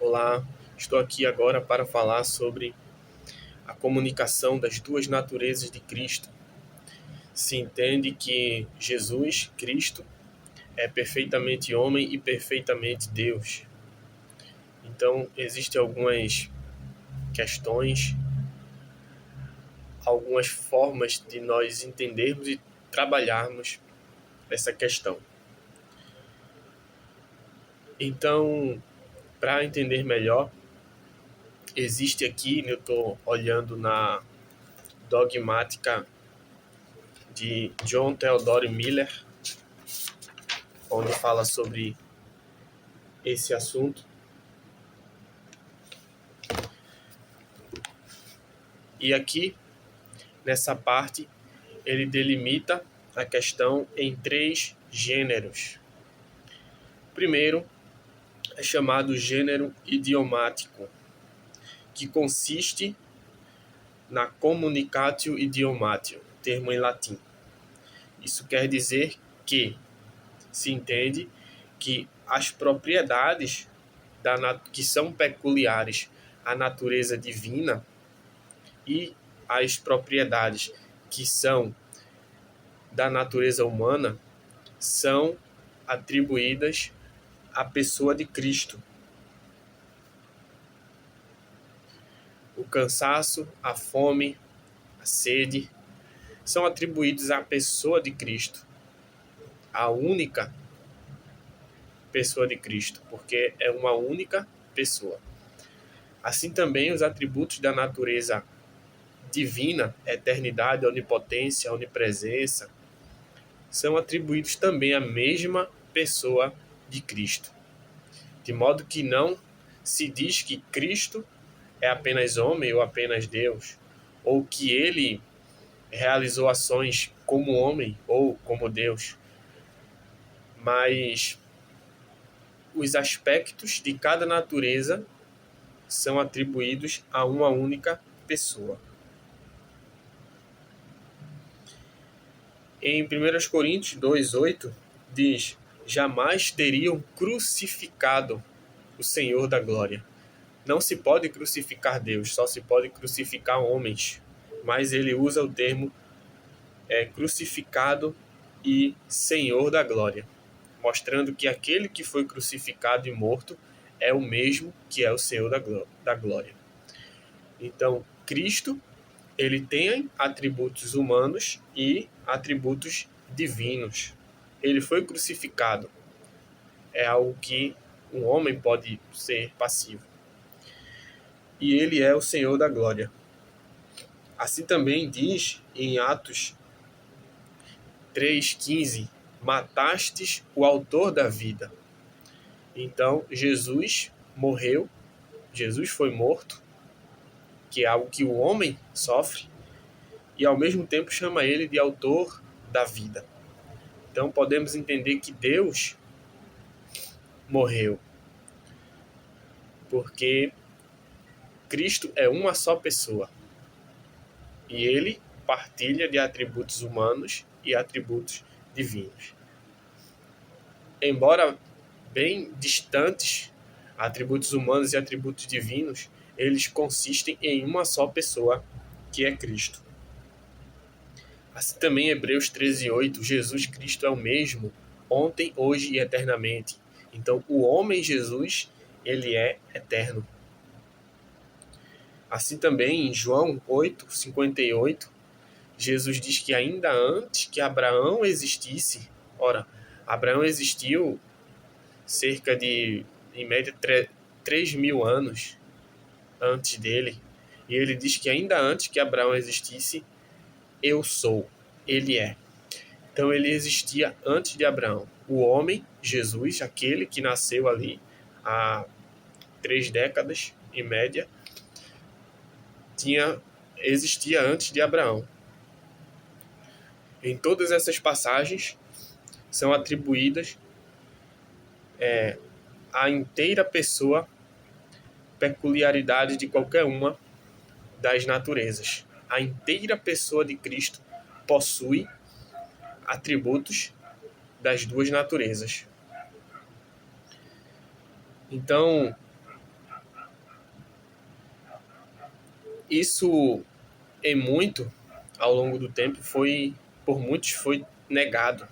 Olá, estou aqui agora para falar sobre a comunicação das duas naturezas de Cristo. Se entende que Jesus, Cristo, é perfeitamente homem e perfeitamente Deus. Então, existem algumas questões, algumas formas de nós entendermos e trabalharmos essa questão. Então, para entender melhor, existe aqui, eu estou olhando na dogmática de John Theodore Miller, onde fala sobre esse assunto. E aqui, nessa parte, ele delimita a questão em 3 gêneros. O primeiro é chamado gênero idiomático, que consiste na communicatio idiomatio, termo em latim. Isso quer dizer que se entende que as propriedades que são peculiares à natureza divina e as propriedades que são da natureza humana são atribuídas à pessoa de Cristo. O cansaço, a fome, a sede são atribuídos à pessoa de Cristo, a única pessoa de Cristo, porque é uma única pessoa. Assim também os atributos da natureza divina, eternidade, onipotência, onipresença, são atribuídos também à mesma pessoa de Cristo. De modo que não se diz que Cristo é apenas homem ou apenas Deus, ou que ele realizou ações como homem ou como Deus, mas os aspectos de cada natureza são atribuídos a uma única pessoa. Em 1 Coríntios 2,8 diz: jamais teriam crucificado o Senhor da glória. Não se pode crucificar Deus, só se pode crucificar homens. Mas ele usa o termo crucificado e Senhor da glória, mostrando que aquele que foi crucificado e morto é o mesmo que é o Senhor da glória. Então, Cristo, ele tem atributos humanos e atributos divinos. Ele foi crucificado. É algo que um homem pode ser passivo. E ele é o Senhor da glória. Assim também diz em Atos 3,15: matastes o autor da vida. Então, Jesus morreu, Jesus foi morto, que é algo que o homem sofre, e ao mesmo tempo chama ele de autor da vida. Então, podemos entender que Deus morreu, porque Cristo é uma só pessoa, e ele partilha de atributos humanos e atributos divinos. Embora bem distantes, atributos humanos e atributos divinos, eles consistem em uma só pessoa, que é Cristo. Assim também Hebreus 13,8, Jesus Cristo é o mesmo, ontem, hoje e eternamente. Então, o homem Jesus, ele é eterno. Assim também em João 8,58, Jesus diz que ainda antes que Abraão existisse, ora, Abraão existiu cerca de, em média, 3.000 anos antes dele. E ele diz que ainda antes que Abraão existisse, eu sou, ele é. Então ele existia antes de Abraão. O homem, Jesus, aquele que nasceu ali há 3 décadas, em média, existia antes de Abraão. Em todas essas passagens são atribuídas à inteira pessoa peculiaridade de qualquer uma das naturezas. A inteira pessoa de Cristo possui atributos das duas naturezas. Então, Isso, ao longo do tempo, por muitos foi negado.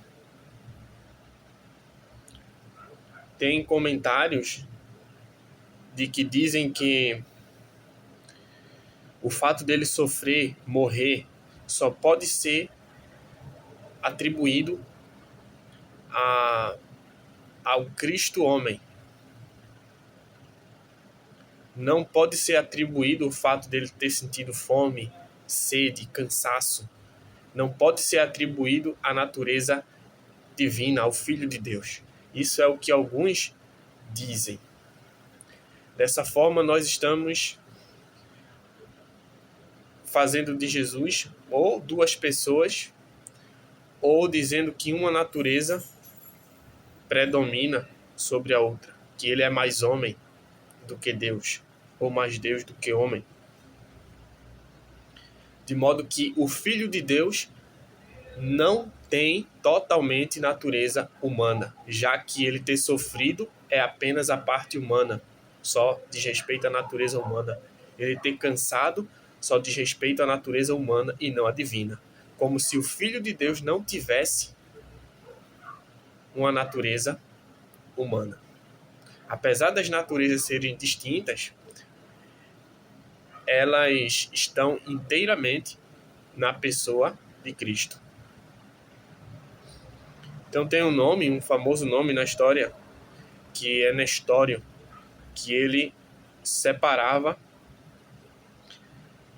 Tem comentários de que dizem que o fato dele sofrer, morrer, só pode ser atribuído ao Cristo homem. Não pode ser atribuído o fato dele ter sentido fome, sede, cansaço. Não pode ser atribuído à natureza divina, ao Filho de Deus. Isso é o que alguns dizem. Dessa forma, nós estamos fazendo de Jesus ou duas pessoas, ou dizendo que uma natureza predomina sobre a outra, que ele é mais homem do que Deus, ou mais Deus do que homem. De modo que o Filho de Deus não tem totalmente natureza humana, já que ele ter sofrido é apenas a parte humana, só diz respeito à natureza humana. Ele ter cansado só diz respeito à natureza humana e não à divina. Como se o Filho de Deus não tivesse uma natureza humana. Apesar das naturezas serem distintas, elas estão inteiramente na pessoa de Cristo. Então tem um famoso nome na história, que é Nestório, que ele separava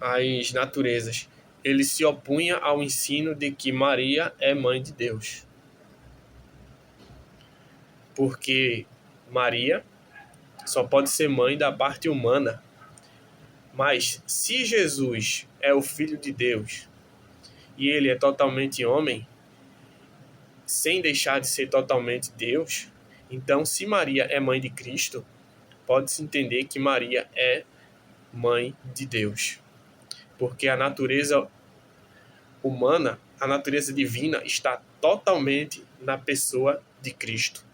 as naturezas. Ele se opunha ao ensino de que Maria é mãe de Deus. Porque Maria só pode ser mãe da parte humana. Mas se Jesus é o Filho de Deus e ele é totalmente homem, sem deixar de ser totalmente Deus, então se Maria é mãe de Cristo, pode-se entender que Maria é mãe de Deus. Porque a natureza humana, a natureza divina, está totalmente na pessoa de Cristo.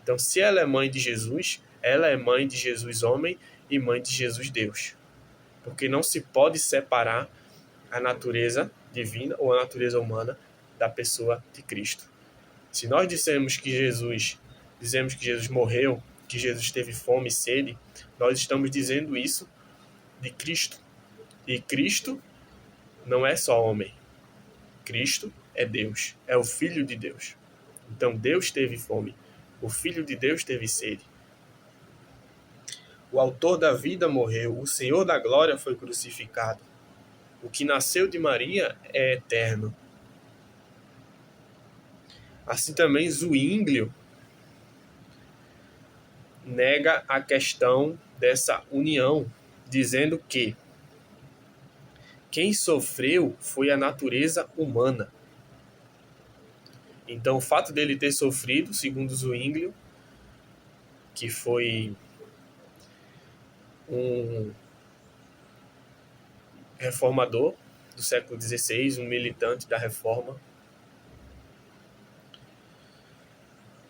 Então, se ela é mãe de Jesus, ela é mãe de Jesus homem e mãe de Jesus Deus. Porque não se pode separar a natureza divina ou a natureza humana da pessoa de Cristo. Se nós dizemos que Jesus morreu, que Jesus teve fome e sede, nós estamos dizendo isso de Cristo. E Cristo não é só homem. Cristo é Deus, é o Filho de Deus. Então Deus teve fome, o Filho de Deus teve sede. O autor da vida morreu, o Senhor da glória foi crucificado. O que nasceu de Maria é eterno. Assim também Zwinglio nega a questão dessa união, dizendo que quem sofreu foi a natureza humana. Então, o fato dele ter sofrido, segundo Zwinglio, que foi um reformador do século XVI, um militante da reforma,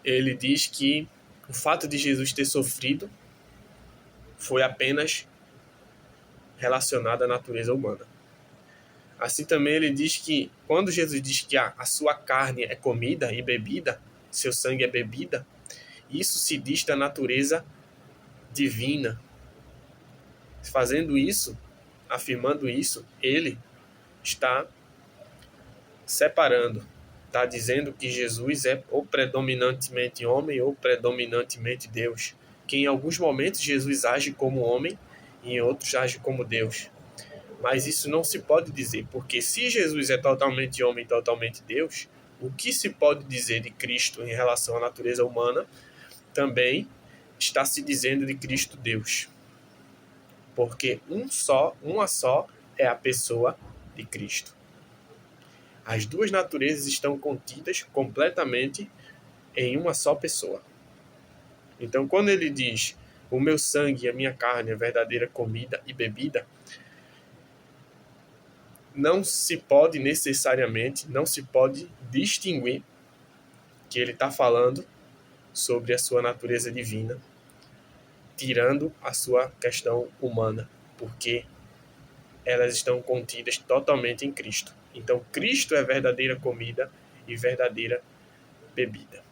ele diz que o fato de Jesus ter sofrido foi apenas relacionado à natureza humana. Assim também ele diz que, quando Jesus diz que a sua carne é comida e bebida, seu sangue é bebida, isso se diz da natureza divina. Fazendo isso, afirmando isso, ele está separando, está dizendo que Jesus é ou predominantemente homem ou predominantemente Deus, que em alguns momentos Jesus age como homem e em outros age como Deus. Mas isso não se pode dizer, porque se Jesus é totalmente homem e totalmente Deus, o que se pode dizer de Cristo em relação à natureza humana também está se dizendo de Cristo Deus. Porque uma só é a pessoa de Cristo. As duas naturezas estão contidas completamente em uma só pessoa. Então, quando ele diz: o meu sangue e a minha carne é verdadeira comida e bebida, não se pode distinguir que ele está falando sobre a sua natureza divina, tirando a sua questão humana, porque elas estão contidas totalmente em Cristo. Então, Cristo é verdadeira comida e verdadeira bebida.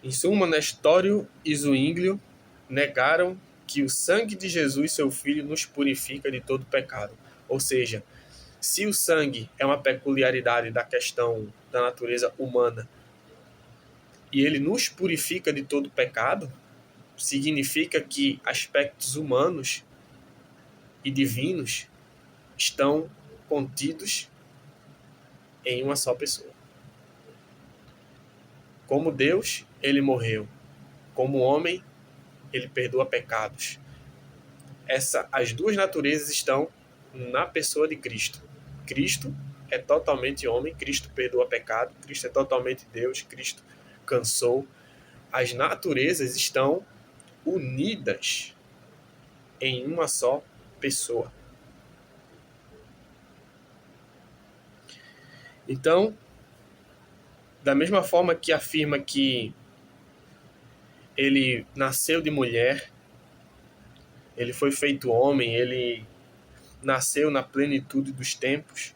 Em suma, Nestório e Zuínglio negaram que o sangue de Jesus, seu Filho, nos purifica de todo pecado. Ou seja, se o sangue é uma peculiaridade da questão da natureza humana e ele nos purifica de todo pecado, significa que aspectos humanos e divinos estão contidos em uma só pessoa. Como Deus, ele morreu. Como homem, ele perdoa pecados. As duas naturezas estão na pessoa de Cristo. Cristo é totalmente homem, Cristo perdoa pecado, Cristo é totalmente Deus, Cristo cansou. As naturezas estão unidas em uma só pessoa. Então, da mesma forma que afirma que ele nasceu de mulher, ele foi feito homem, ele nasceu na plenitude dos tempos,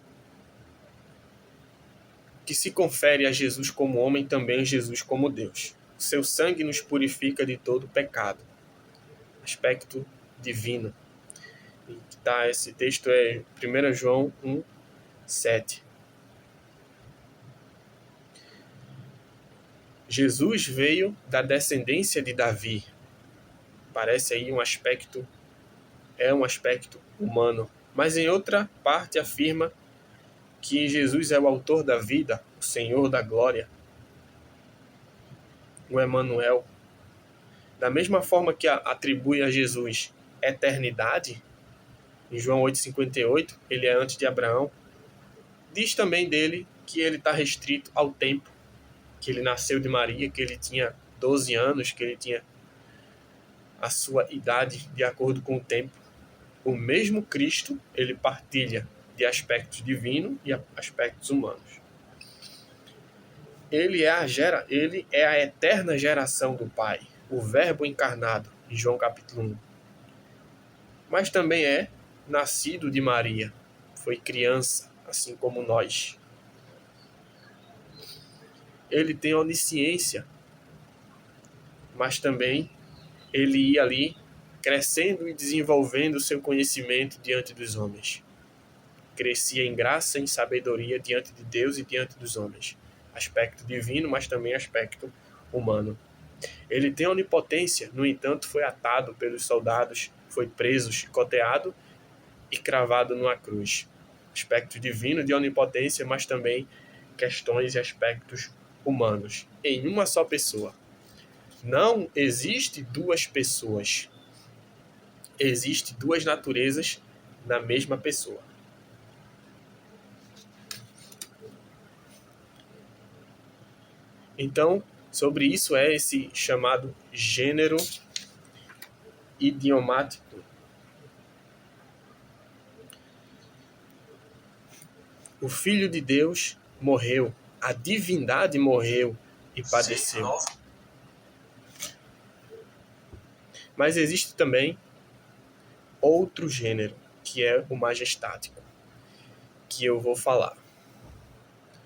que se confere a Jesus como homem, também Jesus como Deus. Seu sangue nos purifica de todo pecado. Aspecto divino. Esse texto é 1 João 1, 7. Jesus veio da descendência de Davi. Parece aí um aspecto humano. Mas em outra parte afirma que Jesus é o autor da vida, o Senhor da glória, o Emanuel. Da mesma forma que atribui a Jesus eternidade, em João 8,58, ele é antes de Abraão, diz também dele que ele está restrito ao tempo, que ele nasceu de Maria, que ele tinha 12 anos, que ele tinha a sua idade de acordo com o tempo. O mesmo Cristo, ele partilha de aspectos divinos e aspectos humanos. Ele é a eterna geração do Pai, o Verbo encarnado, em João capítulo 1. Mas também é nascido de Maria, foi criança, assim como nós. Ele tem onisciência, mas também ele ia ali crescendo e desenvolvendo o seu conhecimento diante dos homens. Crescia em graça e em sabedoria diante de Deus e diante dos homens. Aspecto divino, mas também aspecto humano. Ele tem onipotência, no entanto, foi atado pelos soldados, foi preso, chicoteado e cravado numa cruz. Aspecto divino de onipotência, mas também questões e aspectos humanos, em uma só pessoa. Não existe duas pessoas. Existem duas naturezas na mesma pessoa. Então, sobre isso é esse chamado gênero idiomático. O Filho de Deus morreu, a divindade morreu e padeceu. Mas existe também outro gênero, que é o majestático, que eu vou falar.